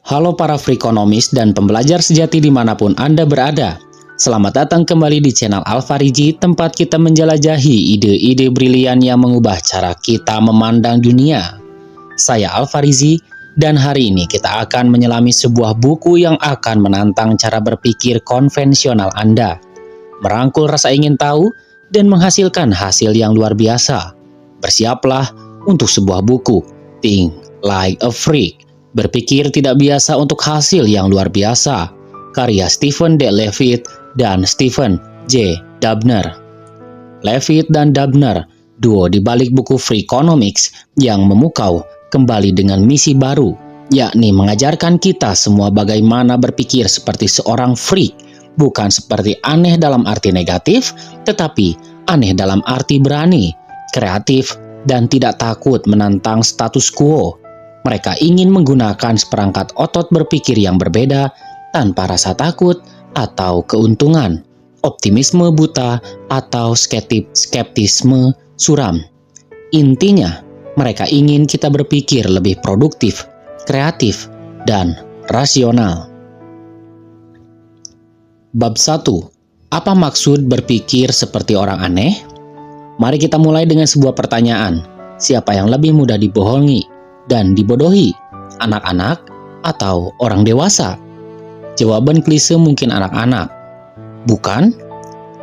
Halo para Freakonomis dan pembelajar sejati dimanapun Anda berada. Selamat datang kembali di channel Alfariji, tempat kita menjelajahi ide-ide brilian yang mengubah cara kita memandang dunia. Saya Alfariji, dan hari ini kita akan menyelami sebuah buku yang akan menantang cara berpikir konvensional Anda, merangkul rasa ingin tahu, dan menghasilkan hasil yang luar biasa. Bersiaplah untuk sebuah buku, Think Like a Freak. Berpikir tidak biasa untuk hasil yang luar biasa, karya Stephen D. Levitt dan Stephen J. Dubner. Levitt dan Dubner, duo di balik buku Freakonomics yang memukau kembali dengan misi baru, yakni mengajarkan kita semua bagaimana berpikir seperti seorang freak, bukan seperti aneh dalam arti negatif, tetapi aneh dalam arti berani, kreatif, dan tidak takut menantang status quo. Mereka ingin menggunakan seperangkat otot berpikir yang berbeda tanpa rasa takut atau keuntungan, optimisme buta atau skeptisme suram. Intinya, mereka ingin kita berpikir lebih produktif, kreatif, dan rasional. Bab 1. Apa maksud berpikir seperti orang aneh? Mari kita mulai dengan sebuah pertanyaan. Siapa yang lebih mudah dibohongi dan dibodohi, anak-anak atau orang dewasa? Jawaban klise mungkin anak-anak. Bukan?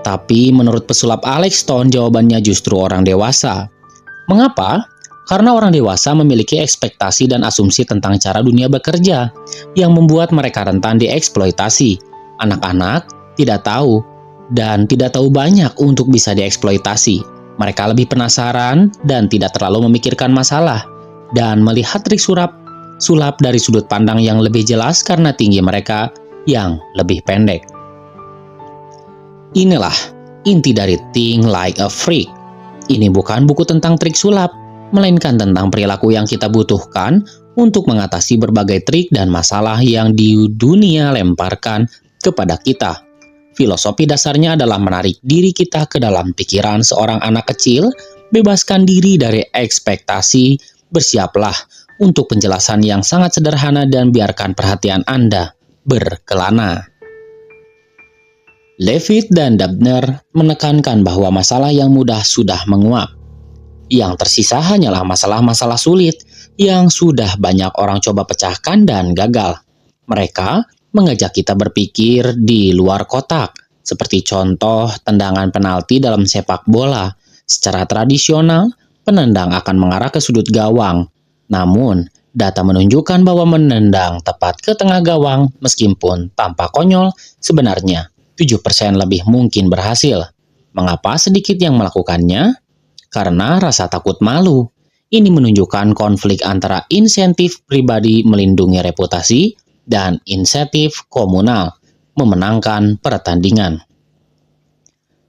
Tapi menurut pesulap Alex Stone, jawabannya justru orang dewasa. Mengapa? Karena orang dewasa memiliki ekspektasi dan asumsi tentang cara dunia bekerja yang membuat mereka rentan dieksploitasi. Anak-anak tidak tahu dan tidak tahu banyak untuk bisa dieksploitasi. Mereka lebih penasaran dan tidak terlalu memikirkan masalah, dan melihat trik sulap dari sudut pandang yang lebih jelas karena tinggi mereka yang lebih pendek. Inilah inti dari Think Like a Freak. Ini bukan buku tentang trik sulap, melainkan tentang perilaku yang kita butuhkan untuk mengatasi berbagai trik dan masalah yang di dunia lemparkan kepada kita. Filosofi dasarnya adalah menarik diri kita ke dalam pikiran seorang anak kecil, bebaskan diri dari ekspektasi. Bersiaplah untuk penjelasan yang sangat sederhana dan biarkan perhatian Anda berkelana. Levitt dan Dubner menekankan bahwa masalah yang mudah sudah menguap. Yang tersisa hanyalah masalah-masalah sulit yang sudah banyak orang coba pecahkan dan gagal. Mereka mengajak kita berpikir di luar kotak, seperti contoh tendangan penalti dalam sepak bola. Secara tradisional, penendang akan mengarah ke sudut gawang. Namun, data menunjukkan bahwa menendang tepat ke tengah gawang meskipun tampak konyol, sebenarnya 7% lebih mungkin berhasil. Mengapa sedikit yang melakukannya? Karena rasa takut malu. Ini menunjukkan konflik antara insentif pribadi melindungi reputasi dan insentif komunal memenangkan pertandingan.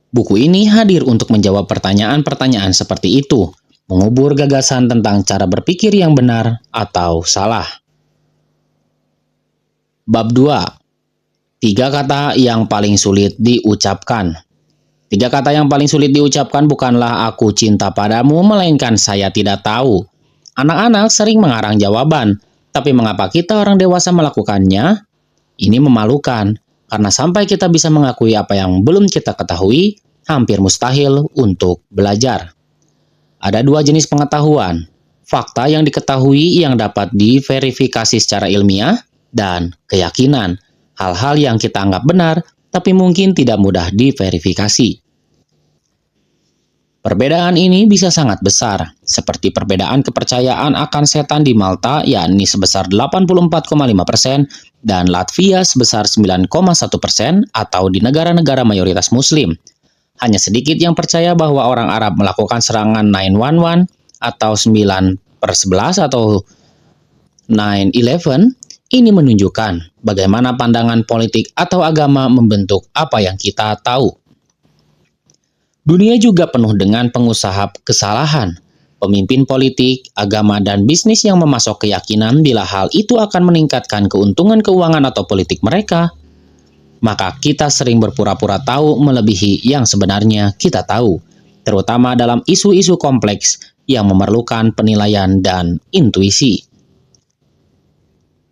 Buku ini hadir untuk menjawab pertanyaan-pertanyaan seperti itu, mengubur gagasan tentang cara berpikir yang benar atau salah. Bab 2. 3 kata yang paling sulit diucapkan. 3 kata yang paling sulit diucapkan bukanlah aku cinta padamu, melainkan saya tidak tahu. Anak-anak sering mengarang jawaban, tapi mengapa kita orang dewasa melakukannya? Ini memalukan, karena sampai kita bisa mengakui apa yang belum kita ketahui, hampir mustahil untuk belajar. Ada 2 jenis pengetahuan, fakta yang diketahui yang dapat diverifikasi secara ilmiah, dan keyakinan, hal-hal yang kita anggap benar, tapi mungkin tidak mudah diverifikasi. Perbedaan ini bisa sangat besar, seperti perbedaan kepercayaan akan setan di Malta, yakni sebesar 84,5%, dan Latvia sebesar 9,1%, atau di negara-negara mayoritas Muslim. Hanya sedikit yang percaya bahwa orang Arab melakukan serangan 9/11 atau 9/11 atau 9/11. Ini menunjukkan bagaimana pandangan politik atau agama membentuk apa yang kita tahu. Dunia juga penuh dengan pengusaha kesalahan, pemimpin politik, agama, dan bisnis yang memasok keyakinan bila hal itu akan meningkatkan keuntungan keuangan atau politik mereka. Maka kita sering berpura-pura tahu melebihi yang sebenarnya kita tahu, terutama dalam isu-isu kompleks yang memerlukan penilaian dan intuisi.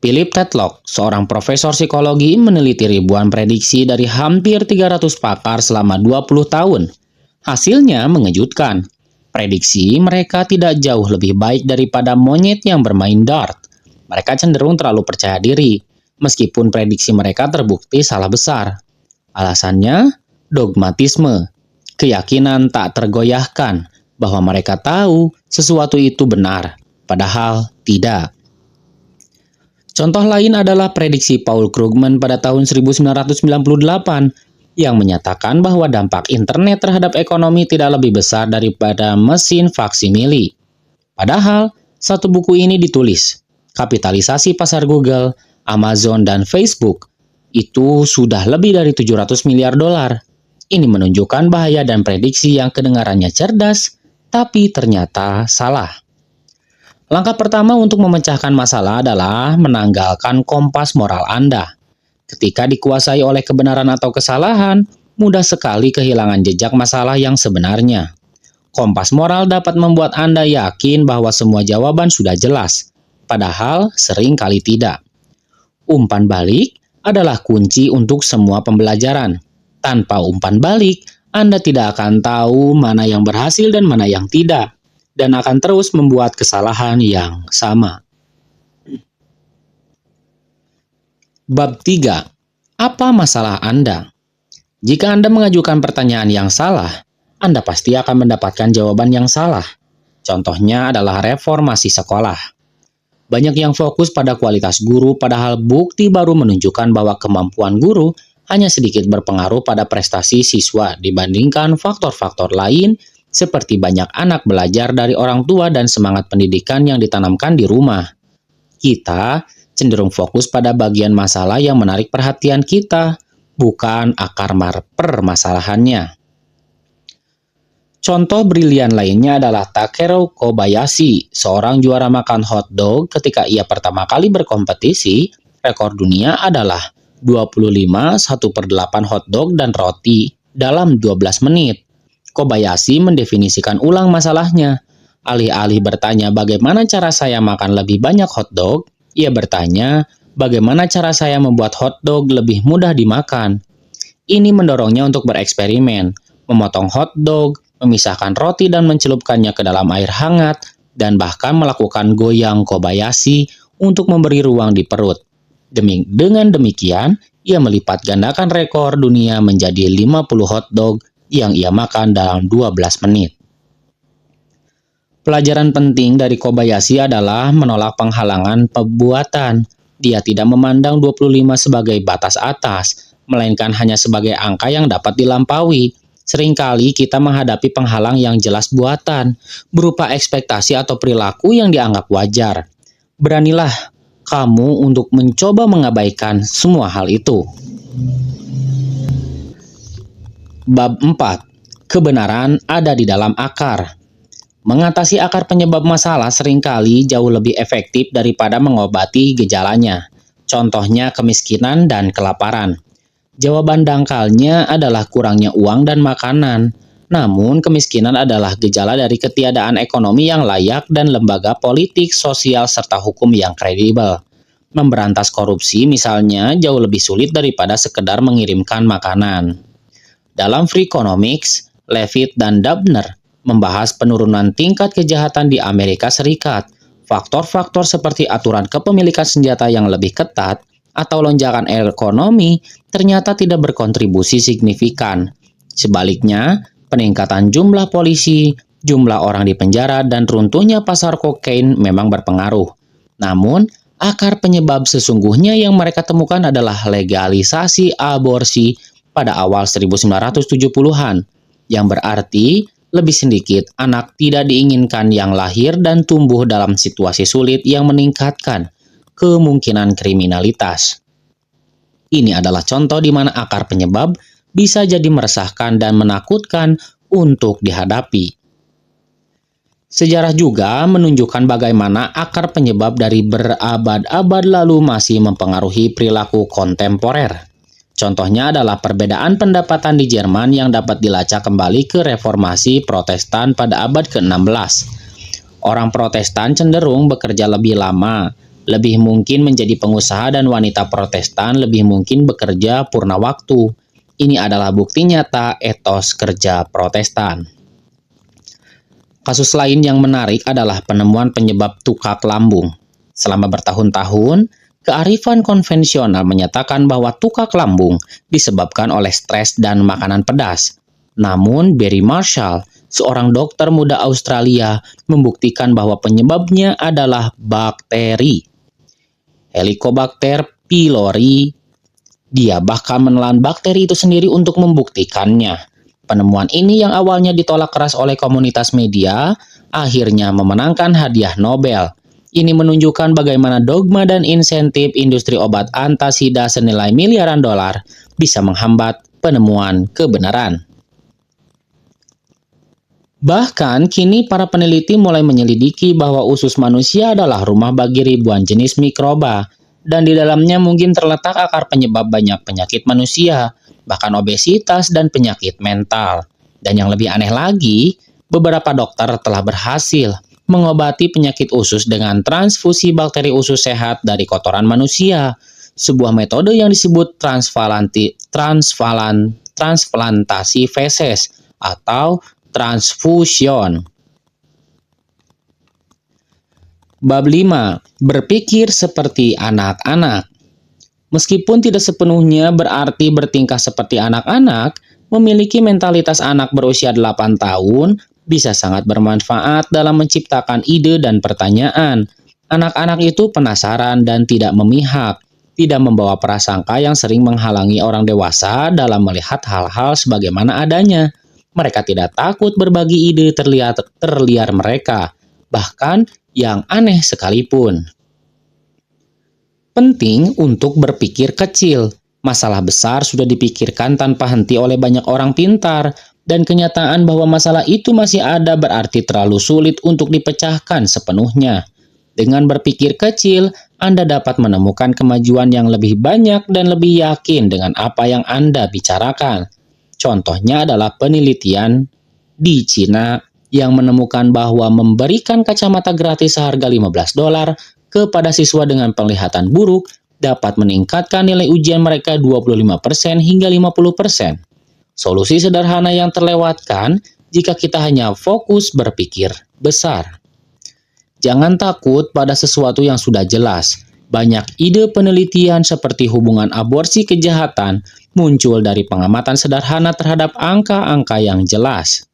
Philip Tetlock, seorang profesor psikologi, meneliti ribuan prediksi dari hampir 300 pakar selama 20 tahun. Hasilnya mengejutkan. Prediksi mereka tidak jauh lebih baik daripada monyet yang bermain dart. Mereka cenderung terlalu percaya diri, meskipun prediksi mereka terbukti salah besar. Alasannya, dogmatisme, keyakinan tak tergoyahkan bahwa mereka tahu sesuatu itu benar, padahal tidak. Contoh lain adalah prediksi Paul Krugman pada tahun 1998 yang menyatakan bahwa dampak internet terhadap ekonomi tidak lebih besar daripada mesin faksimili. Padahal, satu buku ini ditulis, kapitalisasi pasar Google, Amazon, dan Facebook itu sudah lebih dari 700 miliar dolar. Ini menunjukkan bahaya dan prediksi yang kedengarannya cerdas, tapi ternyata salah. Langkah pertama untuk memecahkan masalah adalah menanggalkan kompas moral Anda. Ketika dikuasai oleh kebenaran atau kesalahan, mudah sekali kehilangan jejak masalah yang sebenarnya. Kompas moral dapat membuat Anda yakin bahwa semua jawaban sudah jelas, padahal sering kali tidak. Umpan balik adalah kunci untuk semua pembelajaran. Tanpa umpan balik, Anda tidak akan tahu mana yang berhasil dan mana yang tidak, dan akan terus membuat kesalahan yang sama. Bab 3. Apa masalah Anda? Jika Anda mengajukan pertanyaan yang salah, Anda pasti akan mendapatkan jawaban yang salah. Contohnya adalah reformasi sekolah. Banyak yang fokus pada kualitas guru, padahal bukti baru menunjukkan bahwa kemampuan guru hanya sedikit berpengaruh pada prestasi siswa dibandingkan faktor-faktor lain seperti banyak anak belajar dari orang tua dan semangat pendidikan yang ditanamkan di rumah. Kita cenderung fokus pada bagian masalah yang menarik perhatian kita, bukan akar permasalahannya. Contoh brilian lainnya adalah Takeru Kobayashi, seorang juara makan hotdog. Ketika ia pertama kali berkompetisi, rekor dunia adalah 25 1/8 hotdog dan roti dalam 12 menit. Kobayashi mendefinisikan ulang masalahnya. Alih-alih bertanya bagaimana cara saya makan lebih banyak hotdog, ia bertanya bagaimana cara saya membuat hotdog lebih mudah dimakan. Ini mendorongnya untuk bereksperimen, memotong hotdog, memisahkan roti dan mencelupkannya ke dalam air hangat, dan bahkan melakukan goyang Kobayashi untuk memberi ruang di perut. Dengan demikian, ia melipat gandakan rekor dunia menjadi 50 hotdog yang ia makan dalam 12 menit. Pelajaran penting dari Kobayashi adalah menolak penghalangan pembuatan. Dia tidak memandang 25 sebagai batas atas, melainkan hanya sebagai angka yang dapat dilampaui. Seringkali kita menghadapi penghalang yang jelas buatan, berupa ekspektasi atau perilaku yang dianggap wajar. Beranilah kamu untuk mencoba mengabaikan semua hal itu. Bab 4. Kebenaran ada di dalam akar. Mengatasi akar penyebab masalah seringkali jauh lebih efektif daripada mengobati gejalanya. Contohnya kemiskinan dan kelaparan. Jawaban dangkalnya adalah kurangnya uang dan makanan. Namun kemiskinan adalah gejala dari ketiadaan ekonomi yang layak dan lembaga politik, sosial, serta hukum yang kredibel. Memberantas korupsi misalnya jauh lebih sulit daripada sekedar mengirimkan makanan. Dalam Freakonomics, Levitt dan Dubner membahas penurunan tingkat kejahatan di Amerika Serikat. Faktor-faktor seperti aturan kepemilikan senjata yang lebih ketat atau lonjakan ekonomi ternyata tidak berkontribusi signifikan. Sebaliknya, peningkatan jumlah polisi, jumlah orang di penjara, dan runtuhnya pasar kokain memang berpengaruh. Namun, akar penyebab sesungguhnya yang mereka temukan adalah legalisasi aborsi pada awal 1970-an, yang berarti lebih sedikit anak tidak diinginkan yang lahir dan tumbuh dalam situasi sulit yang meningkatkan kemungkinan kriminalitas. Ini adalah contoh di mana akar penyebab bisa jadi meresahkan dan menakutkan untuk dihadapi. Sejarah juga menunjukkan bagaimana akar penyebab dari berabad-abad lalu masih mempengaruhi perilaku kontemporer. Contohnya adalah perbedaan pendapatan di Jerman yang dapat dilacak kembali ke reformasi Protestan pada abad ke-16. Orang Protestan cenderung bekerja lebih lama, lebih mungkin menjadi pengusaha dan wanita Protestan lebih mungkin bekerja purna waktu. Ini adalah bukti nyata etos kerja Protestan. Kasus lain yang menarik adalah penemuan penyebab tukak lambung. Selama bertahun-tahun, kearifan konvensional menyatakan bahwa tukak lambung disebabkan oleh stres dan makanan pedas. Namun, Barry Marshall, seorang dokter muda Australia, membuktikan bahwa penyebabnya adalah bakteri. Helicobacter pylori. Dia bahkan menelan bakteri itu sendiri untuk membuktikannya. Penemuan ini yang awalnya ditolak keras oleh komunitas media, akhirnya memenangkan hadiah Nobel. Ini menunjukkan bagaimana dogma dan insentif industri obat antasida senilai miliaran dolar bisa menghambat penemuan kebenaran. Bahkan, kini para peneliti mulai menyelidiki bahwa usus manusia adalah rumah bagi ribuan jenis mikroba, dan di dalamnya mungkin terletak akar penyebab banyak penyakit manusia, bahkan obesitas dan penyakit mental. Dan yang lebih aneh lagi, beberapa dokter telah berhasil mengobati penyakit usus dengan transfusi bakteri usus sehat dari kotoran manusia, sebuah metode yang disebut transplantasi feses atau transfusion. Bab 5. Berpikir seperti anak-anak. Meskipun tidak sepenuhnya berarti bertingkah seperti anak-anak, memiliki mentalitas anak berusia 8 tahun bisa sangat bermanfaat dalam menciptakan ide dan pertanyaan. Anak-anak itu penasaran dan tidak memihak, tidak membawa prasangka yang sering menghalangi orang dewasa dalam melihat hal-hal sebagaimana adanya. Mereka tidak takut berbagi ide terliar mereka, bahkan yang aneh sekalipun. Penting untuk berpikir kecil. Masalah besar sudah dipikirkan tanpa henti oleh banyak orang pintar, dan kenyataan bahwa masalah itu masih ada berarti terlalu sulit untuk dipecahkan sepenuhnya. Dengan berpikir kecil, Anda dapat menemukan kemajuan yang lebih banyak dan lebih yakin dengan apa yang Anda bicarakan. Contohnya adalah penelitian di Cina yang menemukan bahwa memberikan kacamata gratis seharga $15 kepada siswa dengan penglihatan buruk dapat meningkatkan nilai ujian mereka 25% hingga 50%. Solusi sederhana yang terlewatkan jika kita hanya fokus berpikir besar. Jangan takut pada sesuatu yang sudah jelas. Banyak ide penelitian seperti hubungan aborsi kejahatan muncul dari pengamatan sederhana terhadap angka-angka yang jelas.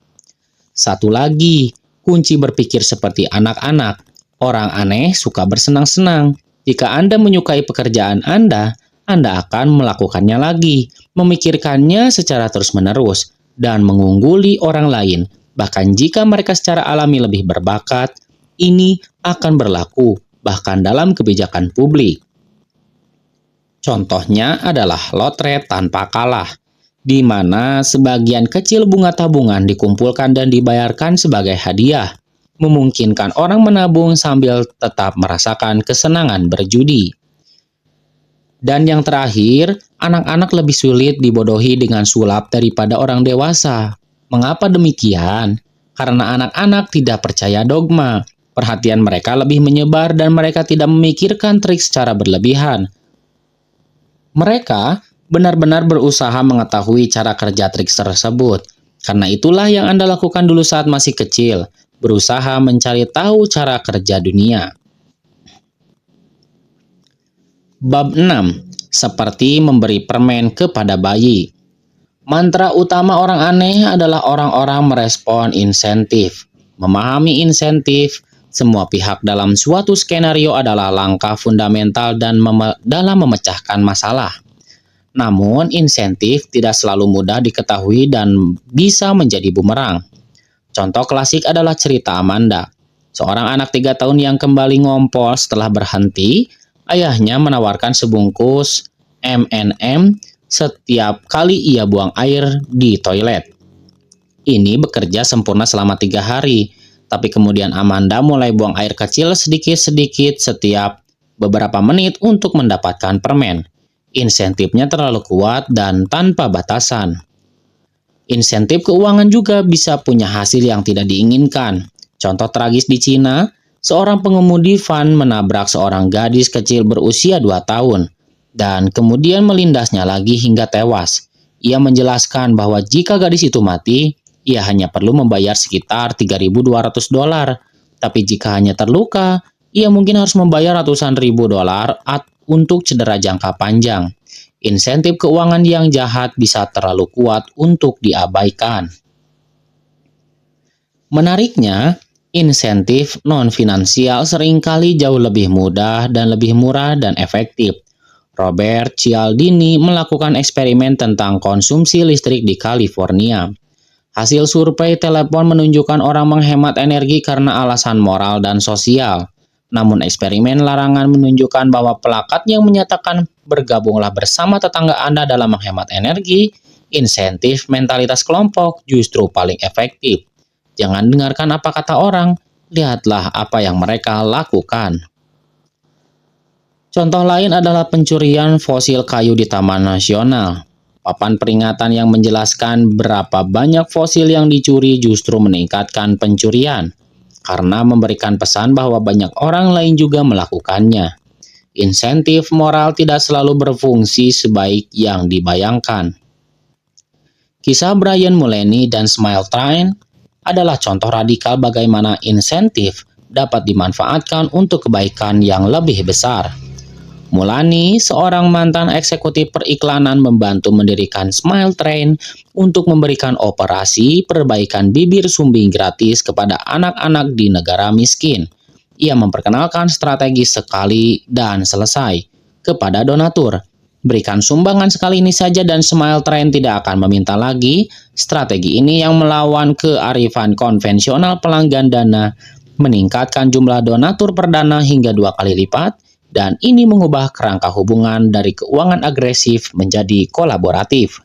Satu lagi, kunci berpikir seperti anak-anak. Orang aneh suka bersenang-senang. Jika Anda menyukai pekerjaan Anda akan melakukannya lagi, memikirkannya secara terus-menerus, dan mengungguli orang lain. Bahkan jika mereka secara alami lebih berbakat, ini akan berlaku bahkan dalam kebijakan publik. Contohnya adalah lotre tanpa kalah, di mana sebagian kecil bunga tabungan dikumpulkan dan dibayarkan sebagai hadiah, memungkinkan orang menabung sambil tetap merasakan kesenangan berjudi. Dan yang terakhir, anak-anak lebih sulit dibodohi dengan sulap daripada orang dewasa. Mengapa demikian? Karena anak-anak tidak percaya dogma. Perhatian mereka lebih menyebar dan mereka tidak memikirkan trik secara berlebihan. Mereka benar-benar berusaha mengetahui cara kerja trik tersebut. Karena itulah yang Anda lakukan dulu saat masih kecil, berusaha mencari tahu cara kerja dunia. Bab 6. Seperti memberi permen kepada bayi. Mantra utama orang aneh adalah orang-orang merespon insentif. Memahami insentif semua pihak dalam suatu skenario adalah langkah fundamental dalam memecahkan masalah. Namun, insentif tidak selalu mudah diketahui dan bisa menjadi bumerang. Contoh klasik adalah cerita Amanda. Seorang anak 3 tahun yang kembali ngompol setelah berhenti, ayahnya menawarkan sebungkus M&M setiap kali ia buang air di toilet. Ini bekerja sempurna selama 3 hari. Tapi kemudian Amanda mulai buang air kecil sedikit-sedikit setiap beberapa menit untuk mendapatkan permen. Insentifnya terlalu kuat dan tanpa batasan. Insentif keuangan juga bisa punya hasil yang tidak diinginkan. Contoh tragis di Cina, Seorang pengemudi van menabrak seorang gadis kecil berusia 2 tahun dan kemudian melindasnya lagi hingga tewas. Ia menjelaskan bahwa jika gadis itu mati, ia hanya perlu membayar sekitar $3.200. Tapi jika hanya terluka, ia mungkin harus membayar ratusan ribu dolar untuk cedera jangka panjang. Insentif keuangan yang jahat bisa terlalu kuat untuk diabaikan. Menariknya, insentif non-finansial seringkali jauh lebih mudah dan lebih murah dan efektif. Robert Cialdini melakukan eksperimen tentang konsumsi listrik di California. Hasil survei telepon menunjukkan orang menghemat energi karena alasan moral dan sosial. Namun eksperimen larangan menunjukkan bahwa plakat yang menyatakan bergabunglah bersama tetangga Anda dalam menghemat energi, insentif mentalitas kelompok justru paling efektif. Jangan dengarkan apa kata orang, lihatlah apa yang mereka lakukan. Contoh lain adalah pencurian fosil kayu di Taman Nasional. Papan peringatan yang menjelaskan berapa banyak fosil yang dicuri justru meningkatkan pencurian, karena memberikan pesan bahwa banyak orang lain juga melakukannya. Insentif moral tidak selalu berfungsi sebaik yang dibayangkan. Kisah Brian Mullaney dan Smile Train adalah contoh radikal bagaimana insentif dapat dimanfaatkan untuk kebaikan yang lebih besar. Mullaney, seorang mantan eksekutif periklanan, membantu mendirikan Smile Train untuk memberikan operasi perbaikan bibir sumbing gratis kepada anak-anak di negara miskin. Ia memperkenalkan strategi sekali dan selesai kepada donatur. Berikan sumbangan sekali ini saja dan Smile Train tidak akan meminta lagi. Strategi ini yang melawan kearifan konvensional pelanggan dana, meningkatkan jumlah donatur perdana hingga 2 kali lipat, dan ini mengubah kerangka hubungan dari keuangan agresif menjadi kolaboratif.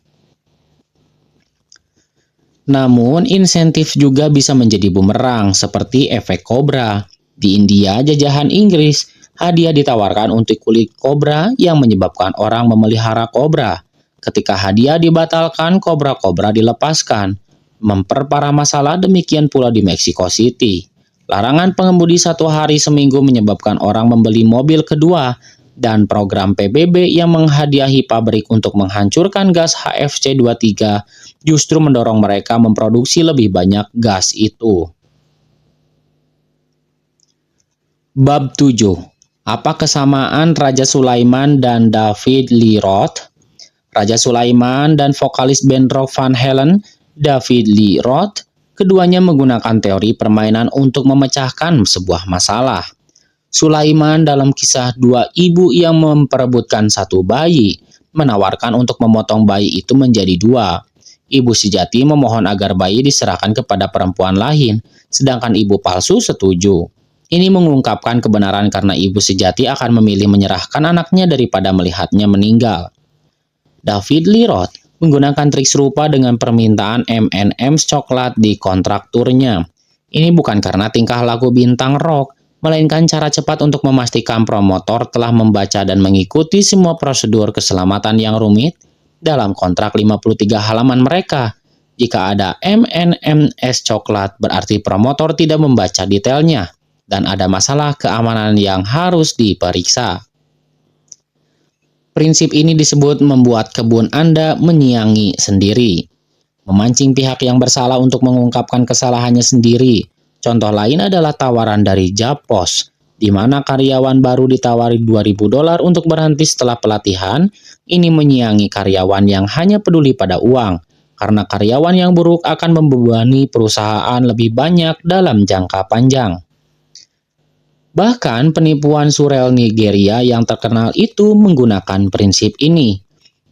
Namun, insentif juga bisa menjadi bumerang seperti efek kobra. Di India, jajahan Inggris, hadiah ditawarkan untuk kulit kobra yang menyebabkan orang memelihara kobra. Ketika hadiah dibatalkan, kobra-kobra dilepaskan. Memperparah masalah, demikian pula di Mexico City. Larangan pengemudi 1 hari seminggu menyebabkan orang membeli mobil kedua, dan program PBB yang menghadiahi pabrik untuk menghancurkan gas HFC 23 justru mendorong mereka memproduksi lebih banyak gas itu. Bab 7. Apa kesamaan Raja Sulaiman dan David Lee Roth? Raja Sulaiman dan vokalis band rock Van Halen, David Lee Roth, keduanya menggunakan teori permainan untuk memecahkan sebuah masalah. Sulaiman dalam kisah 2 ibu yang memperebutkan 1 bayi, menawarkan untuk memotong bayi itu menjadi 2. Ibu sejati memohon agar bayi diserahkan kepada perempuan lain, sedangkan ibu palsu setuju. Ini mengungkapkan kebenaran karena ibu sejati akan memilih menyerahkan anaknya daripada melihatnya meninggal. David Lee Roth menggunakan trik serupa dengan permintaan M&M's coklat di kontrakturnya. Ini bukan karena tingkah laku bintang rock, melainkan cara cepat untuk memastikan promotor telah membaca dan mengikuti semua prosedur keselamatan yang rumit dalam kontrak 53 halaman mereka. Jika ada M&M's coklat, berarti promotor tidak membaca detailnya, dan ada masalah keamanan yang harus diperiksa. Prinsip ini disebut membuat kebun Anda menyiangi sendiri. Memancing pihak yang bersalah untuk mengungkapkan kesalahannya sendiri. Contoh lain adalah tawaran dari Zappos, di mana karyawan baru ditawari $2.000 untuk berhenti setelah pelatihan. Ini menyiangi karyawan yang hanya peduli pada uang, karena karyawan yang buruk akan membebani perusahaan lebih banyak dalam jangka panjang. Bahkan penipuan surel Nigeria yang terkenal itu menggunakan prinsip ini.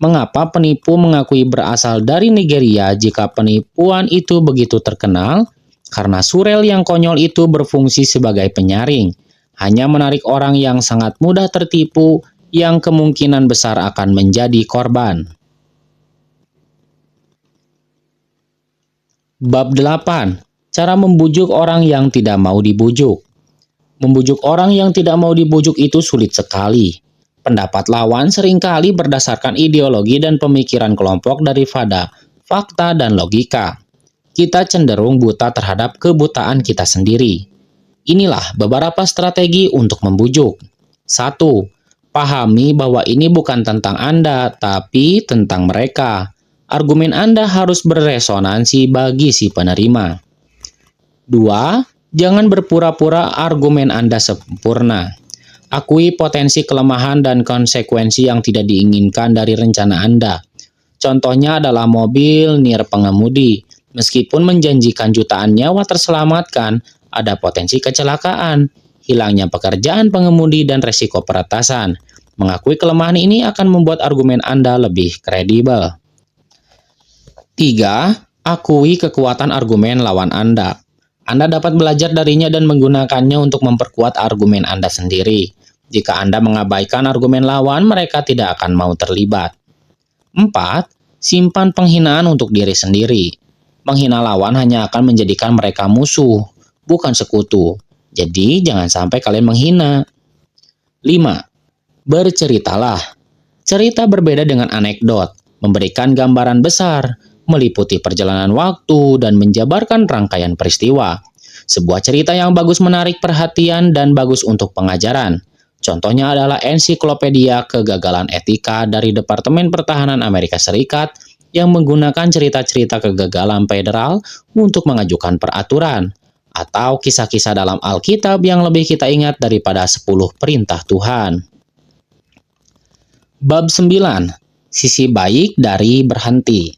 Mengapa penipu mengakui berasal dari Nigeria jika penipuan itu begitu terkenal? Karena surel yang konyol itu berfungsi sebagai penyaring, hanya menarik orang yang sangat mudah tertipu yang kemungkinan besar akan menjadi korban. Bab 8. Cara membujuk orang yang tidak mau dibujuk. Membujuk orang yang tidak mau dibujuk itu sulit sekali. Pendapat lawan seringkali berdasarkan ideologi dan pemikiran kelompok daripada fakta dan logika. Kita cenderung buta terhadap kebutaan kita sendiri. Inilah beberapa strategi untuk membujuk. 1. Pahami bahwa ini bukan tentang Anda, tapi tentang mereka. Argumen Anda harus beresonansi bagi si penerima. 2. Jangan berpura-pura argumen Anda sempurna. Akui potensi kelemahan dan konsekuensi yang tidak diinginkan dari rencana Anda. Contohnya adalah mobil nir pengemudi. Meskipun menjanjikan jutaan nyawa terselamatkan, ada potensi kecelakaan, hilangnya pekerjaan pengemudi, dan resiko peretasan. Mengakui kelemahan ini akan membuat argumen Anda lebih kredibel. 3. Akui kekuatan argumen lawan Anda. Anda dapat belajar darinya dan menggunakannya untuk memperkuat argumen Anda sendiri. Jika Anda mengabaikan argumen lawan, mereka tidak akan mau terlibat. 4. Simpan penghinaan untuk diri sendiri. Menghina lawan hanya akan menjadikan mereka musuh, bukan sekutu. Jadi, jangan sampai kalian menghina. 5. Berceritalah. Cerita berbeda dengan anekdot, memberikan gambaran besar, meliputi perjalanan waktu, dan menjabarkan rangkaian peristiwa. Sebuah cerita yang bagus menarik perhatian dan bagus untuk pengajaran. Contohnya adalah ensiklopedia kegagalan etika dari Departemen Pertahanan Amerika Serikat yang menggunakan cerita-cerita kegagalan federal untuk mengajukan peraturan, atau kisah-kisah dalam Alkitab yang lebih kita ingat daripada 10 perintah Tuhan. Bab 9. Sisi baik dari berhenti.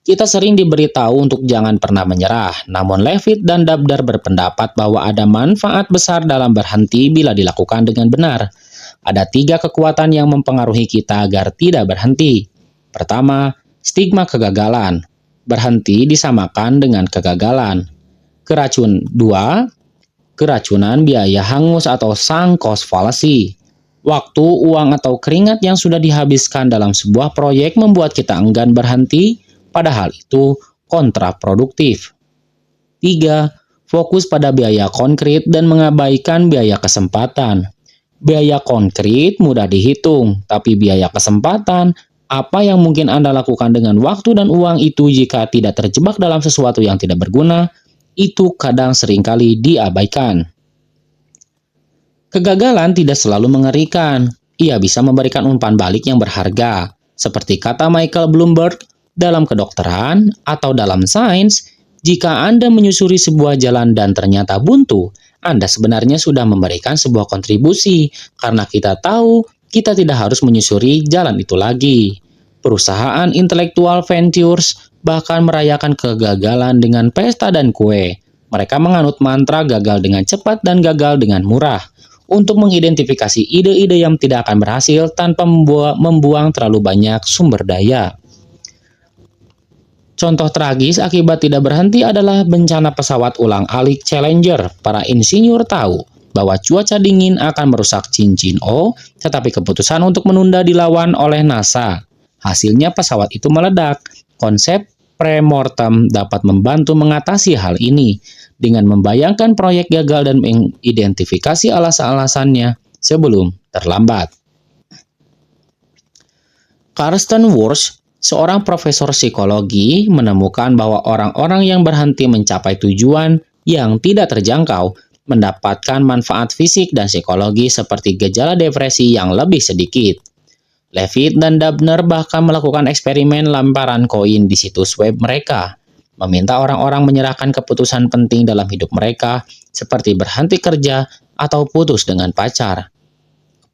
Kita sering diberitahu untuk jangan pernah menyerah, namun Levit dan Dabdar berpendapat bahwa ada manfaat besar dalam berhenti bila dilakukan dengan benar. Ada 3 kekuatan yang mempengaruhi kita agar tidak berhenti. Pertama, stigma kegagalan. Berhenti disamakan dengan kegagalan. 2. Keracunan biaya hangus atau sunk cost fallacy. Waktu, uang, atau keringat yang sudah dihabiskan dalam sebuah proyek membuat kita enggan berhenti, padahal itu kontraproduktif. 3. Fokus pada biaya konkret dan mengabaikan biaya kesempatan. Biaya konkret mudah dihitung, tapi biaya kesempatan, apa yang mungkin Anda lakukan dengan waktu dan uang itu jika tidak terjebak dalam sesuatu yang tidak berguna, itu kadang seringkali diabaikan. Kegagalan tidak selalu mengerikan. Ia bisa memberikan umpan balik yang berharga. Seperti kata Michael Bloomberg, dalam kedokteran atau dalam sains, jika Anda menyusuri sebuah jalan dan ternyata buntu, Anda sebenarnya sudah memberikan sebuah kontribusi, karena kita tahu kita tidak harus menyusuri jalan itu lagi. Perusahaan intellectual ventures bahkan merayakan kegagalan dengan pesta dan kue. Mereka menganut mantra gagal dengan cepat dan gagal dengan murah, untuk mengidentifikasi ide-ide yang tidak akan berhasil tanpa membuang terlalu banyak sumber daya. Contoh tragis akibat tidak berhenti adalah bencana pesawat ulang-alik Challenger. Para insinyur tahu bahwa cuaca dingin akan merusak cincin O, tetapi keputusan untuk menunda dilawan oleh NASA. Hasilnya pesawat itu meledak. Konsep premortem dapat membantu mengatasi hal ini dengan membayangkan proyek gagal dan mengidentifikasi alasan-alasannya sebelum terlambat. Carsten Worth, seorang profesor psikologi, menemukan bahwa orang-orang yang berhenti mencapai tujuan yang tidak terjangkau mendapatkan manfaat fisik dan psikologi seperti gejala depresi yang lebih sedikit. Levit dan Dabner bahkan melakukan eksperimen lemparan koin di situs web mereka, meminta orang-orang menyerahkan keputusan penting dalam hidup mereka, seperti berhenti kerja atau putus dengan pacar.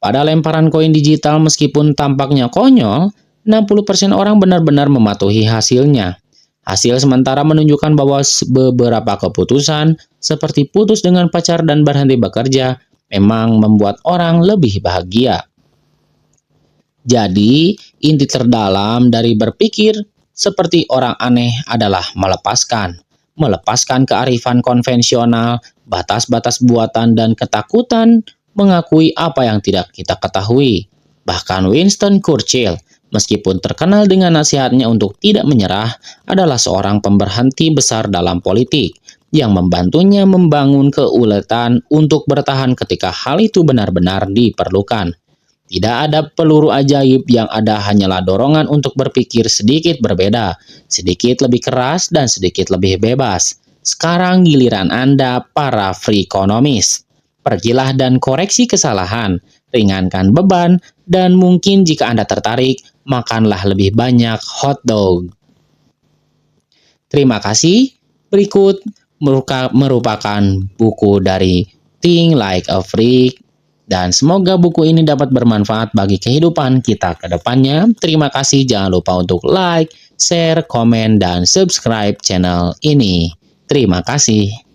Pada lemparan koin digital, meskipun tampaknya konyol, 60% orang benar-benar mematuhi hasilnya. Hasil sementara menunjukkan bahwa beberapa keputusan, seperti putus dengan pacar dan berhenti bekerja, memang membuat orang lebih bahagia. Jadi, inti terdalam dari berpikir seperti orang aneh adalah melepaskan kearifan konvensional, batas-batas buatan, dan ketakutan mengakui apa yang tidak kita ketahui. Bahkan Winston Churchill, meskipun terkenal dengan nasihatnya untuk tidak menyerah, adalah seorang pemberhenti besar dalam politik yang membantunya membangun keuletan untuk bertahan ketika hal itu benar-benar diperlukan. Tidak ada peluru ajaib, yang ada hanyalah dorongan untuk berpikir sedikit berbeda, sedikit lebih keras, dan sedikit lebih bebas. Sekarang giliran Anda, para freakonomis. Pergilah dan koreksi kesalahan, ringankan beban, dan mungkin jika Anda tertarik, makanlah lebih banyak hotdog. Terima kasih. Berikut merupakan buku dari Think Like a Freak, dan semoga buku ini dapat bermanfaat bagi kehidupan kita ke depannya. Terima kasih, jangan lupa untuk like, share, komen, dan subscribe channel ini. Terima kasih.